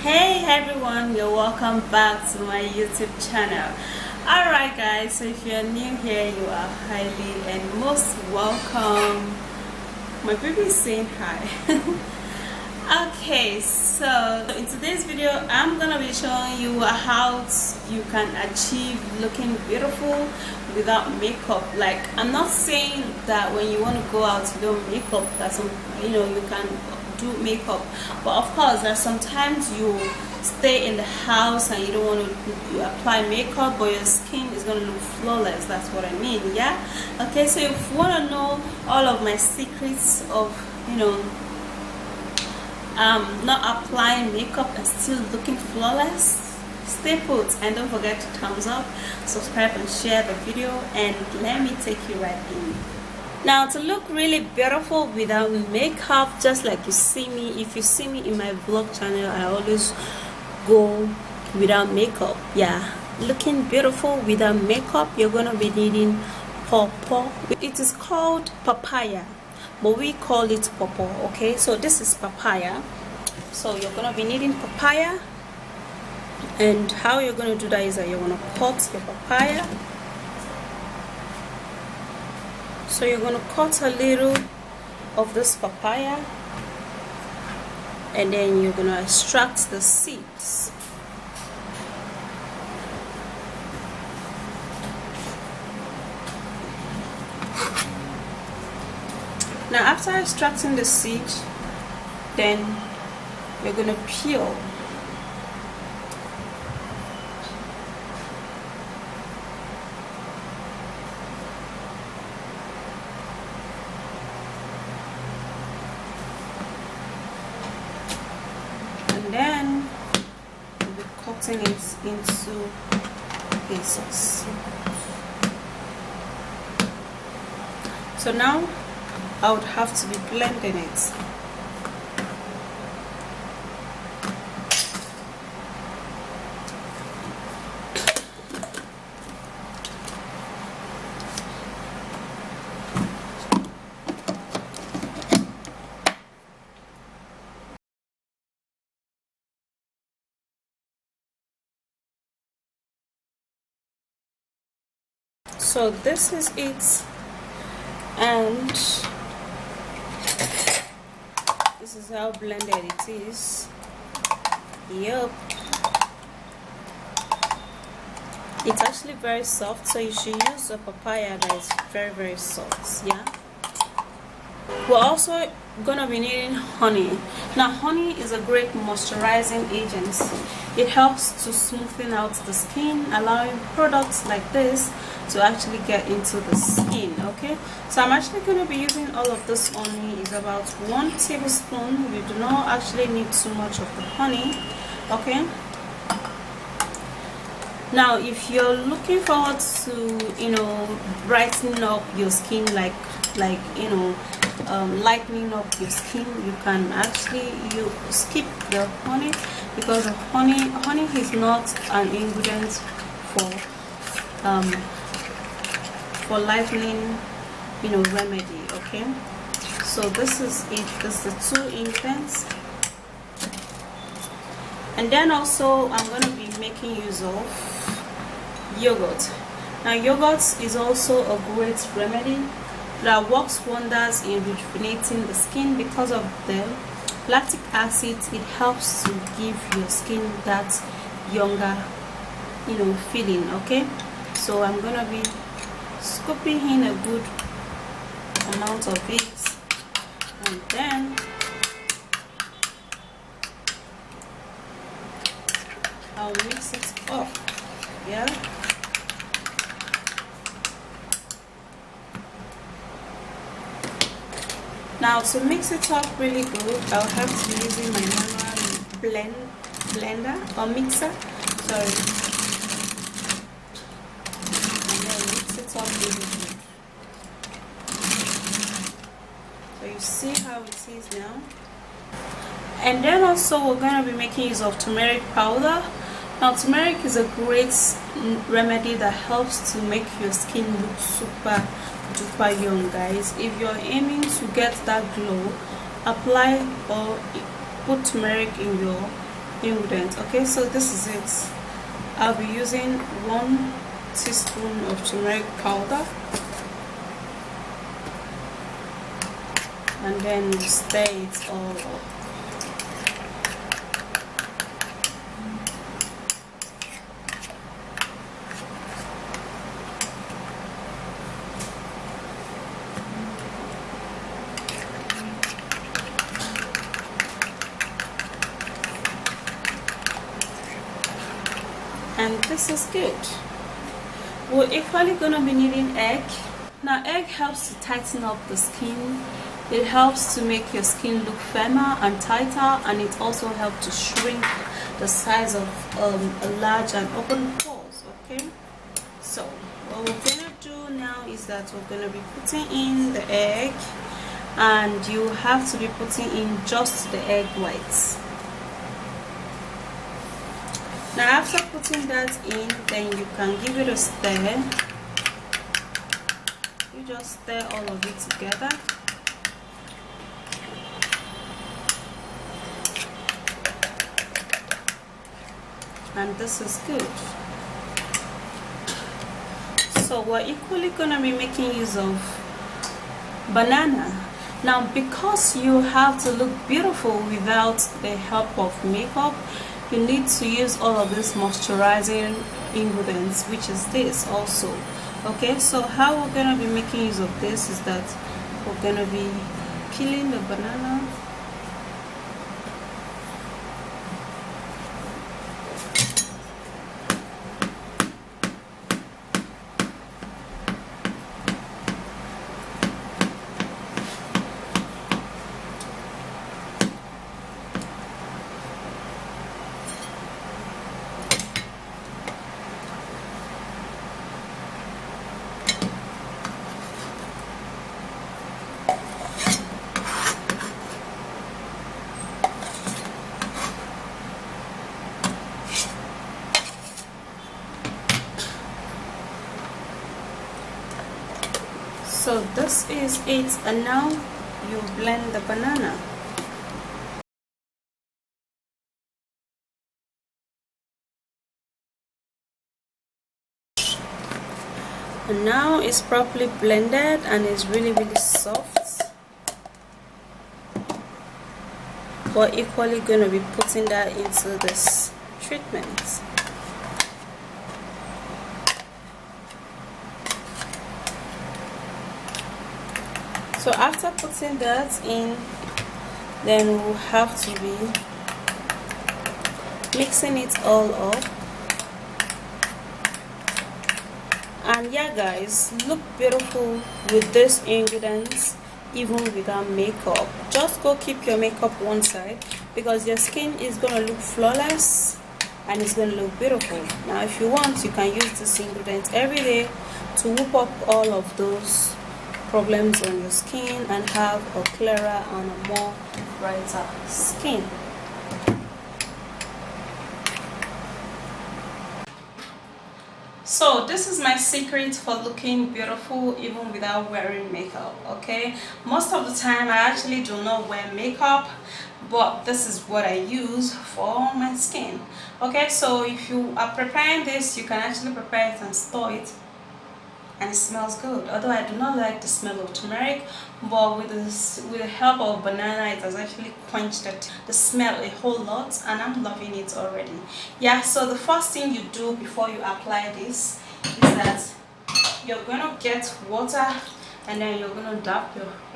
Hey everyone, you're welcome back to my YouTube channel. Alright guys, so if you're new here, you are highly and most welcome. My baby is saying hi. Okay, so in today's video I'm gonna be showing you how you can achieve looking beautiful without makeup. Like, I'm not saying that when you want to go out you don't makeup, that's you can do makeup, but of course there's sometimes you stay in the house and you don't want to apply makeup, but your skin is going to look flawless. That's what I mean. Yeah. Okay, so if you want to know all of my secrets of not applying makeup and still looking flawless, stay put and don't forget to thumbs up, subscribe and share the video, and let me take you right in. Now, to look really beautiful without makeup, just like you see me, if you see me in my vlog channel, I always go without makeup. Yeah, looking beautiful without makeup, you're gonna be needing pawpaw. It is called papaya, but we call it pawpaw. Okay, so this is papaya. So you're gonna be needing papaya, and how you're gonna do that is that you're gonna cut your papaya. So you're going to cut a little of this papaya, and then you're going to extract the seeds. Now after extracting the seed, then you're going to peel. Then we'll be cutting it into pieces. So now I would have to be blending it. So this is it, and this is how blended it is. Yep, it's actually very soft, so you should use a papaya that is very soft. Yeah, we're also gonna be needing honey. Now honey is a great moisturizing agent. It helps to smoothen out the skin, allowing products like this to actually get into the skin. Okay, so I'm actually going to be using all of this honey. Is about 1 tablespoon. We do not actually need too much of the honey. Okay, now if you're looking forward to brightening up your skin, like lightening up your skin, you can actually skip the honey, because the honey is not an ingredient for lightening remedy. Okay, so this is it. This is the 2 ingredients. And then also I'm going to be making use of yogurt. Now yogurt is also a great remedy that works wonders in rejuvenating the skin. Because of the lactic acid, it helps to give your skin that younger feeling. Okay, so I'm going to be scooping in a good amount of it, and then I'll mix it up. Yeah, now to mix it up really good, I'll have to be using my manual blender or mixer. Sorry. Up really good. So you see how it is now. And then also we're going to be making use of turmeric powder. Now turmeric is a great remedy that helps to make your skin look super duper young, guys. If you're aiming to get that glow, apply or put turmeric in your ingredients. Okay, so this is it. I'll be using 1 teaspoon of turmeric powder, and then stir it all up. And this is good. We're equally gonna be needing egg. Now egg helps to tighten up the skin. It helps to make your skin look firmer and tighter, and it also helps to shrink the size of a large and open pores. Okay, so what we're gonna do now is that we're gonna be putting in the egg, and you have to be putting in just the egg whites. Now after putting that in, then you can give it a stir. You just stir all of it together. And this is good. So we're equally gonna be making use of banana. Now because you have to look beautiful without the help of makeup, you need to use all of these moisturizing ingredients, which is this also. Okay, so how we're gonna be making use of this is that we're gonna be peeling the banana. So this is it, and now you blend the banana. And now it's properly blended and it's really soft. We're equally going to be putting that into this treatment. So after putting that in, then we'll have to be mixing it all up. And yeah guys, look beautiful with these ingredients even without makeup. Just go keep your makeup one side, because your skin is going to look flawless and it's going to look beautiful. Now if you want, you can use this ingredient every day to whoop up all of those problems on your skin and have a clearer and a more brighter skin. So this is my secret for looking beautiful even without wearing makeup. Okay, most of the time I actually do not wear makeup, but this is what I use for my skin. Okay, so if you are preparing this, you can actually prepare it and store it, and it smells good. Although I do not like the smell of turmeric, but with the help of banana, it has actually quenched the smell a whole lot, and I'm loving it already. Yeah, so the first thing you do before you apply this is that you're gonna get water, and then you're gonna dab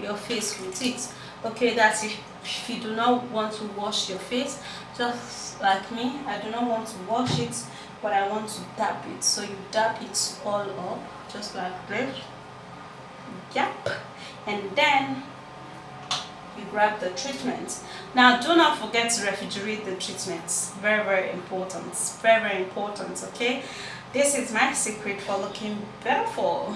your face with it. Okay, that's if you do not want to wash your face, just like me. I do not want to wash it, but I want to dab it. So you dab it all up just like this. Yep. And then you grab the treatment. Now do not forget to refrigerate the treatment. Very important. Very important. Okay, this is my secret for looking beautiful.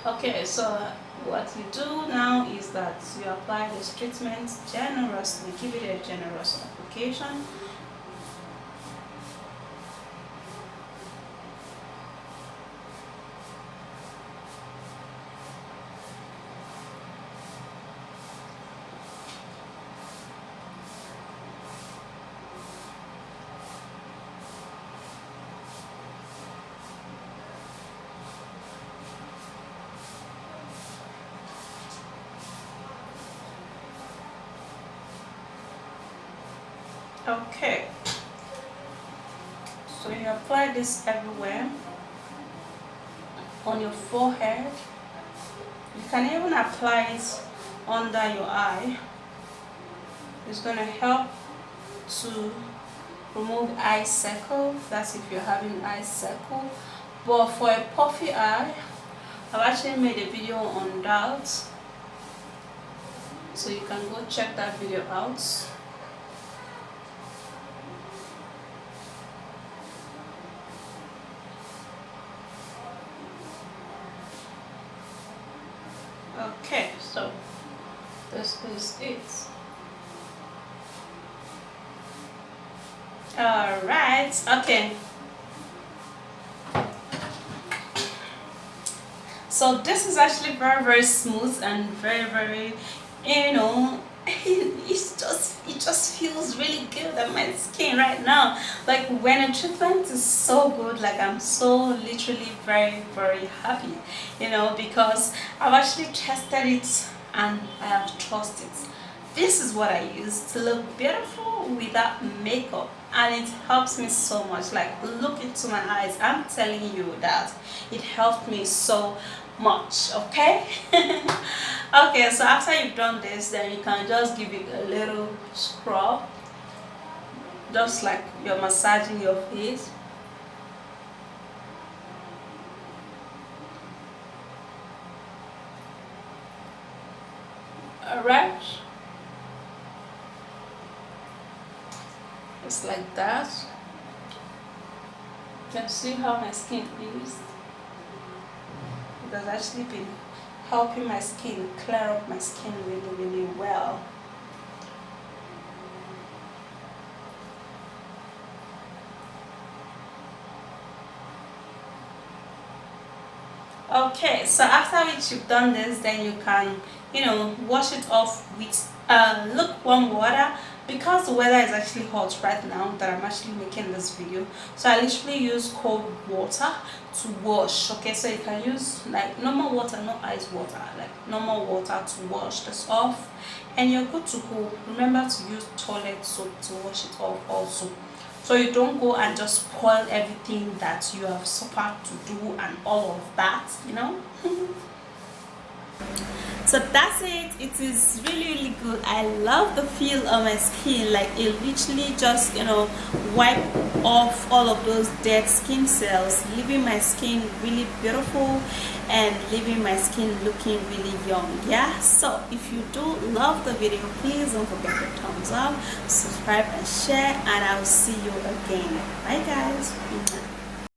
Okay, so what you do now is that you apply this treatment generously. Give it a generous application. Okay, so you apply this everywhere on your forehead. You can even apply it under your eye. It's going to help to remove eye circle. That's if you're having eye circle. But for a puffy eye, I've actually made a video on that, so you can go check that video out. Okay, so this is it. All right, okay. So this is actually very smooth and very, you know, it just feels really good on my skin right now. Like when a treatment is so good, like I'm so literally very happy, you know, because I've actually tested it and I have trusted it. This is what I use to look beautiful without makeup, and it helps me so much. Like, look into my eyes, I'm telling you that it helped me so much. Okay. Okay, so after you've done this, then you can just give it a little scrub, just like you're massaging your face. All right, just like that. You can see how my skin is. It has actually been helping my skin clear up my skin really well. Okay, so after which you've done this, then you can, you know, wash it off with lukewarm water, because the weather is actually hot right now that I'm actually making this video. So I literally use cold water to wash. Okay, so you can use like normal water, not ice water, like normal water to wash this off, and you're good to go. Remember to use toilet soap to wash it off also, so you don't go and just spoil everything that you have suffered to do and all of that, you know. So that's it. It is really good. I love the feel of my skin. Like it literally just, you know, wipe off all of those dead skin cells, leaving my skin really beautiful and leaving my skin looking really young. Yeah, so if you do love the video, please don't forget the thumbs up, subscribe and share, and I'll see you again. Bye guys.